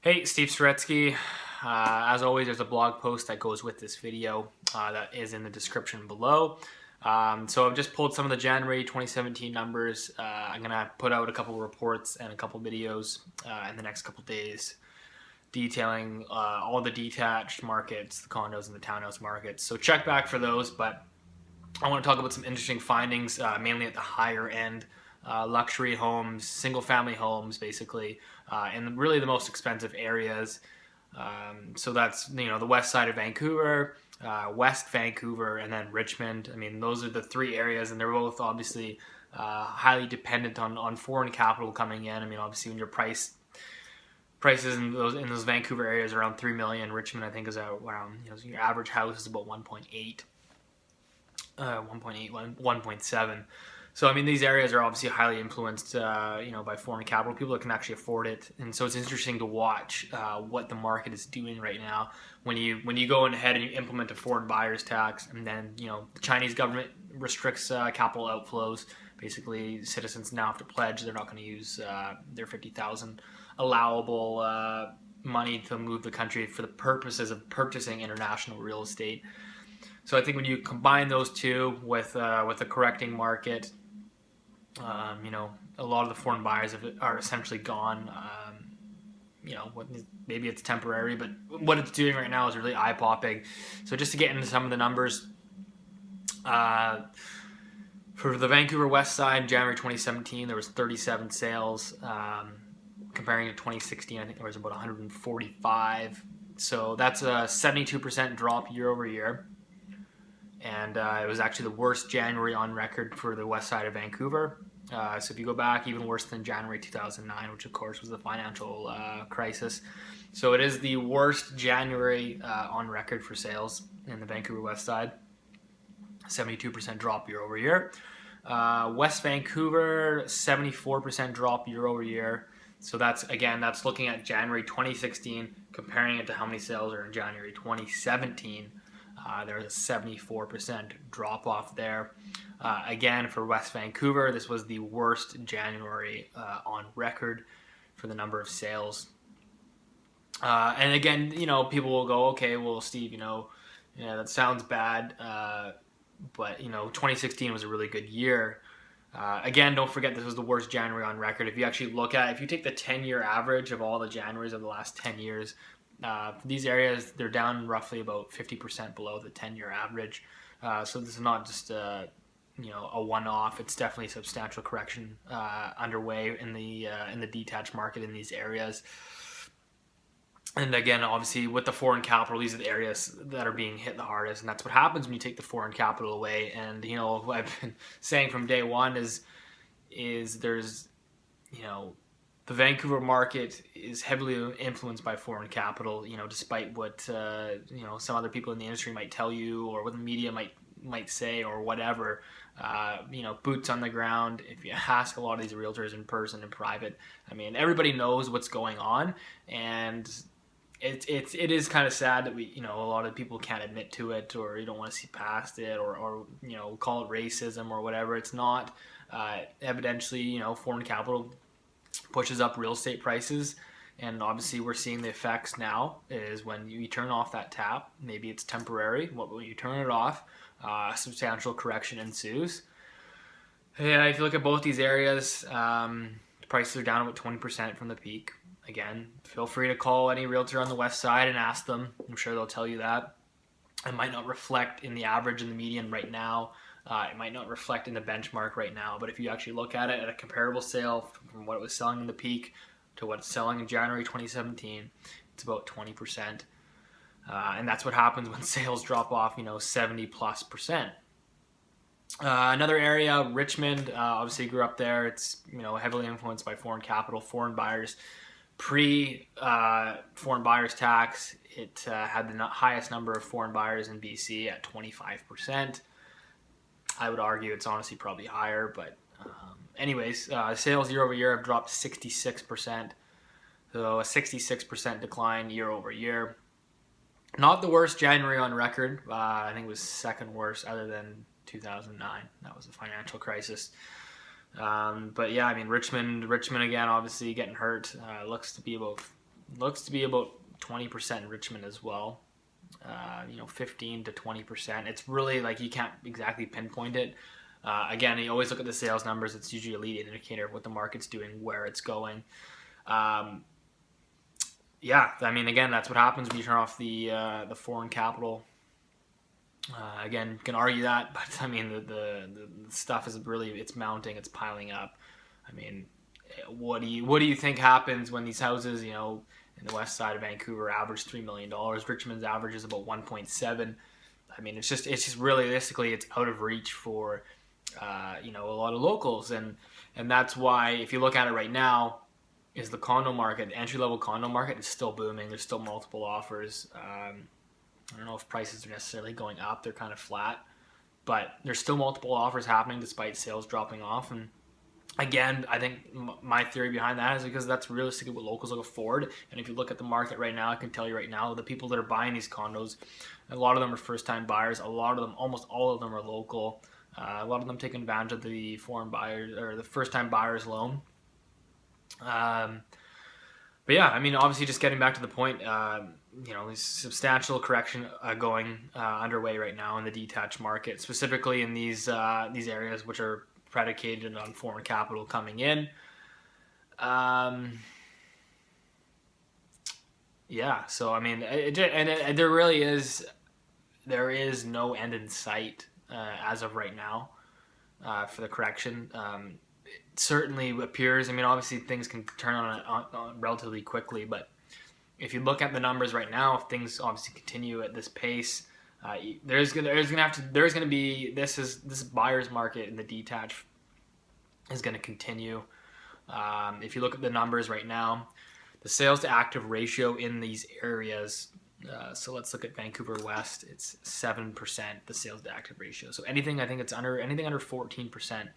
Hey, Steve Saretsky. As always, there's a blog post that goes with this video that is in the description below. So I've just pulled some of the January 2017 numbers. I'm going to put out a couple reports and a couple videos in the next couple days detailing all the detached markets, the condos and the townhouse markets. So check back for those, but I want to talk about some interesting findings, mainly at the higher end. Luxury homes, single family homes, basically, in really the most expensive areas. So that's the west side of Vancouver, West Vancouver, and then Richmond. I mean, those are the three areas, and they're both obviously highly dependent on foreign capital coming in. I mean, obviously when your prices in those Vancouver areas are around 3 million. Richmond, I think, is around your average house is about 1.8. 1.7. So I mean, these areas are obviously highly influenced, by foreign capital, people that can actually afford it, and so it's interesting to watch what the market is doing right now. When you go ahead and you implement a foreign buyers tax, and then the Chinese government restricts capital outflows. Basically, citizens now have to pledge they're not going to use their 50,000 allowable money to move the country for the purposes of purchasing international real estate. So I think when you combine those two with a correcting market, a lot of the foreign buyers are essentially gone. Maybe it's temporary, but what it's doing right now is really eye popping. So just to get into some of the numbers, for the Vancouver West side, January 2017, there was 37 sales. Comparing to 2016, I think there was about 145. So that's a 72% drop year over year. And it was actually the worst January on record for the west side of Vancouver. So if you go back, even worse than January 2009, which of course was the financial crisis. So it is the worst January on record for sales in the Vancouver West side. 72% drop year over year. West Vancouver, 74% drop year over year. So that's looking at January 2016, comparing it to how many sales are in January 2017. There's a 74% drop off there. Again, for West Vancouver, this was the worst January on record for the number of sales. And again, people will go, okay, well, Steve, that sounds bad, but 2016 was a really good year. Again, don't forget this was the worst January on record. If you take the 10-year average of all the Januaries of the last 10 years, these areas, they're down roughly about 50% below the 10-year average. So this is not just a one-off. It's definitely a substantial correction underway in the detached market in these areas. And again, obviously, with the foreign capital, these are the areas that are being hit the hardest, and that's what happens when you take the foreign capital away. And what I've been saying from day one is there's the Vancouver market is heavily influenced by foreign capital. Despite what some other people in the industry might tell you, or what the media might say, or whatever. Boots on the ground. If you ask a lot of these realtors in person, in private, I mean, everybody knows what's going on, and it is kind of sad that a lot of people can't admit to it, or you don't want to see past it, or call it racism or whatever. It's not. Evidently, foreign capital pushes up real estate prices, and obviously we're seeing the effects now. Is when you turn off that tap, maybe it's temporary. When you turn it off, a substantial correction ensues. And if you look at both these areas, the prices are down about 20% from the peak. Again, feel free to call any realtor on the west side and ask them. I'm sure they'll tell you that. It might not reflect in the average and the median right now. It might not reflect in the benchmark right now, but if you actually look at it at a comparable sale from what it was selling in the peak to what it's selling in January 2017, it's about 20%. And that's what happens when sales drop off, 70+%. Another area, Richmond, obviously grew up there. It's, heavily influenced by foreign capital, foreign buyers. Pre-foreign buyers tax, it had the highest number of foreign buyers in BC at 25%. I would argue it's honestly probably higher, but anyways, sales year over year have dropped 66%. So a 66% decline year over year. Not the worst January on record. I think it was second worst other than 2009. That was the financial crisis. But yeah, I mean, Richmond again, obviously getting hurt. Looks to be about Looks to be about 20% in Richmond as well. 15 to 20%. It's really like you can't exactly pinpoint it. Again, you always look at the sales numbers. It's usually a lead indicator of what the market's doing, where it's going. Yeah, I mean, again, that's what happens when you turn off the foreign capital. Again, you can argue that, but I mean, the stuff is really, it's mounting, it's piling up. I mean, what do you think happens when these houses, in the west side of Vancouver average $3 million? Richmond's average is about 1.7. I mean, it's just realistically, it's out of reach for, a lot of locals, and that's why if you look at it right now, is the condo market, the entry-level condo market is still booming. There's still multiple offers. I don't know if prices are necessarily going up. They're kind of flat. But there's still multiple offers happening despite sales dropping off. And again, I think my theory behind that is because that's realistically what locals will afford. And if you look at the market right now, I can tell you right now, the people that are buying these condos, a lot of them are first-time buyers. A lot of them, almost all of them are local. A lot of them taking advantage of the foreign buyers or the first-time buyers loan. But yeah, I mean, obviously, just getting back to the point, there's substantial correction going underway right now in the detached market, specifically in these areas which are predicated on foreign capital coming in. Yeah, so I mean, there is no end in sight as of right now for the correction. It certainly appears. I mean, obviously things can turn on relatively quickly, but if you look at the numbers right now, if things obviously continue this buyer's market in the detached is going to continue. If you look at the numbers right now, the sales to active ratio in these areas. So let's look at Vancouver West. It's 7%, the sales to active ratio. So anything under 14%.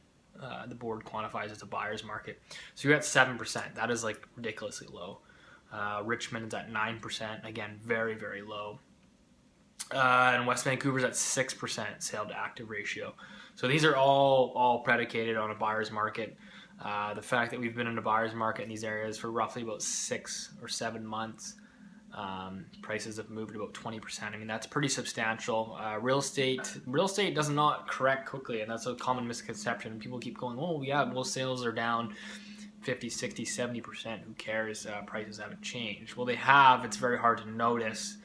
The board quantifies as a buyer's market. So you're at 7%. That is like ridiculously low. Richmond is at 9%. Again, very, very low. And West Vancouver's at 6% sale to active ratio. So these are all predicated on a buyer's market. The fact that we've been in a buyer's market in these areas for roughly about 6 or 7 months. Prices have moved about 20%. I mean, that's pretty substantial. Real estate does not correct quickly, and that's a common misconception. People keep going, oh yeah, most sales are down 50, 60, 70%. Who cares? Prices haven't changed. Well, they have. It's very hard to notice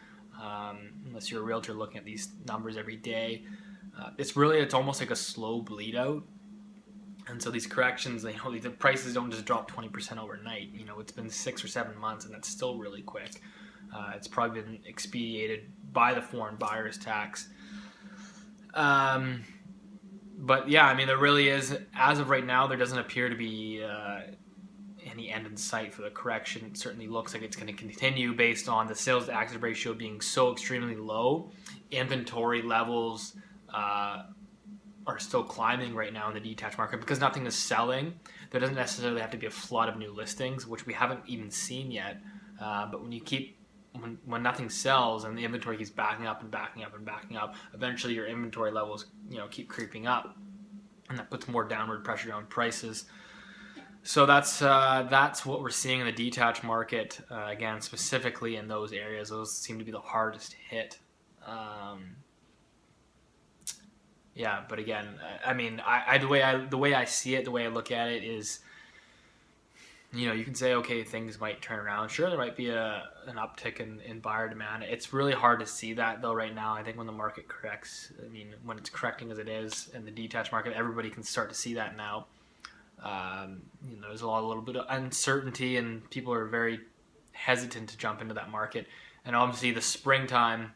unless you're a realtor looking at these numbers every day. It's almost like a slow bleed out. And so these corrections, the prices don't just drop 20% overnight. It's been 6 or 7 months, and that's still really quick. It's probably been expedited by the foreign buyer's tax. But yeah, I mean, there really is, as of right now, there doesn't appear to be any end in sight for the correction. It certainly looks like it's going to continue based on the sales to active ratio being so extremely low. Inventory levels are still climbing right now in the detached market because nothing is selling. There doesn't necessarily have to be a flood of new listings, which we haven't even seen yet. But when nothing sells and the inventory keeps backing up and backing up and backing up, eventually your inventory levels keep creeping up, and that puts more downward pressure on prices. So that's what we're seeing in the detached market. Again, specifically in those areas, those seem to be the hardest hit. Yeah, but again, I mean, the way I see it, the way I look at it is, you can say, okay, things might turn around. Sure, there might be an uptick in buyer demand. It's really hard to see that, though, right now. I think when the market corrects, I mean, when it's correcting as it is in the detached market, everybody can start to see that now. There's a little bit of uncertainty, and people are very hesitant to jump into that market. And obviously, the springtime,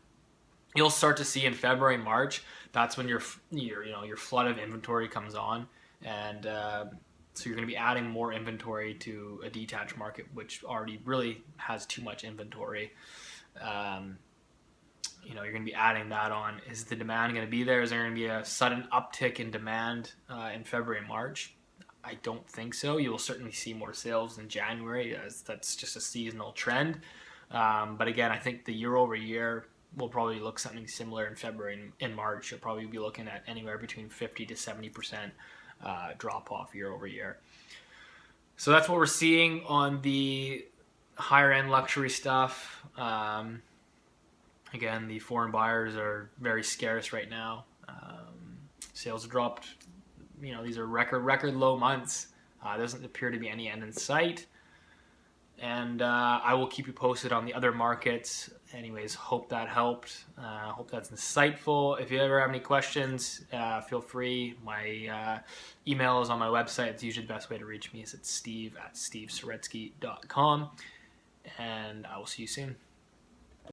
you'll start to see in February, March. That's when your flood of inventory comes on, and so you're going to be adding more inventory to a detached market, which already really has too much inventory. You're going to be adding that on. Is the demand going to be there? Is there going to be a sudden uptick in demand in February, March? I don't think so. You will certainly see more sales in January, as that's just a seasonal trend. But again, I think the year over year will probably look something similar in February and March. You'll probably be looking at anywhere between 50 to 70% drop off year over year. So that's what we're seeing on the higher end luxury stuff. Again, the foreign buyers are very scarce right now. Sales dropped. These are record low months. There doesn't appear to be any end in sight. And I will keep you posted on the other markets. Anyways, hope that helped. Hope that's insightful. If you ever have any questions, feel free. My email is on my website. It's usually the best way to reach me is at steve@stevesaretsky.com. And I will see you soon.